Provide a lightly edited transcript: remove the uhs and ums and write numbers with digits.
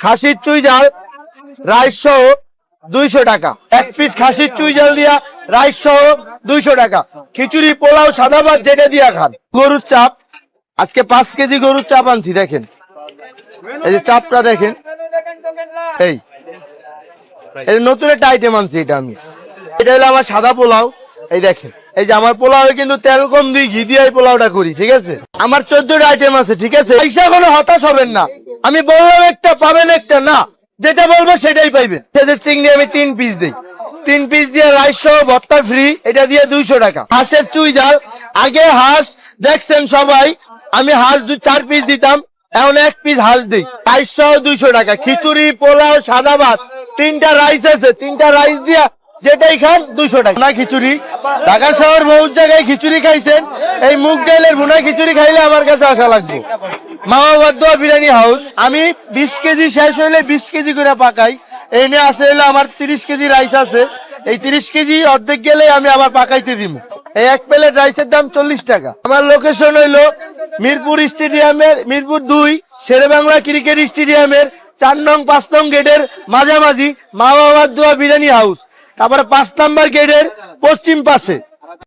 খাসির চুই ঝাল রাইস সহ 200 টাকা। এক পিস খাসির চুই ঝাল দিয়া রাইস সহ 200 টাকা। খিচুড়ি পোলাও সাদা ভাত যেটা দিয়া খান। গরুর চাপ, আজকে 5 কেজি গরুর চাপ আনছি, দেখেন এই যে চাপটা দেখেন, এই নতুন একটা আইটেম আনছি এটা আমি। এটা হলো আমার সাদা পোলাও, এই দেখেন এই যে আমার পোলাও কিন্তু তেল কম দিই, ঘি দিয়ে পোলাওটা করি, ঠিক আছে। আমার 14টা আইটেম আছে, ঠিক আছে। পয়সা কোনো হতাশ হবেন না, আমি বললাম একটা পাবেন একটা না, যেটা বলবে সেটাই পাইবেন। চিংড়ি আমি 3 পিস দিই, 3 পিস দিয়ে রাইস সহ ভর্তা ফ্রি, এটা দিয়ে 200 টাকা। হাঁসের চুই ঝাল, আগে হাঁস দেখছেন সবাই, আমি হাঁস 4 পিস দিতাম, এখন 1 পিস হাঁস দিই, রাইস সহ 200 টাকা। খিচুড়ি পোলাও সাদা ভাত 3টা রাইস আছে, 3টা রাইস দিয়া যেটাই খান 200 টাকা। ভুনা খিচুড়ি, ঢাকা শহর বহুত জায়গায় খিচুড়ি খাইছেন, এই মুগ ডালের ভুনা খিচুড়ি খাইলে আমার কাছে আসা লাগবে। মামা বাদুয়া বিরিয়ানি হাউস, আমি 20 কেজি শেষ হইলে 20 কেজি করে পাকাই। এই নিয়ে আসে হইলে আমার 30 কেজি রাইস আছে, এই 30 কেজি অর্ধেক গেলে আমি আবার পাকাইতে দিব। এই 1 প্লেট রাইসের দাম 40 টাকা। আমার লোকেশন হইলো মিরপুর স্টেডিয়ামের, মিরপুর 2 শেরেবাংলা ক্রিকেট স্টেডিয়ামের 4 নং 5 নং গেটের মাঝামাঝি মামা বাদুয়া বিরিয়ানি হাউস, তারপরে 5 নাম্বার গেটের পশ্চিম পাশে।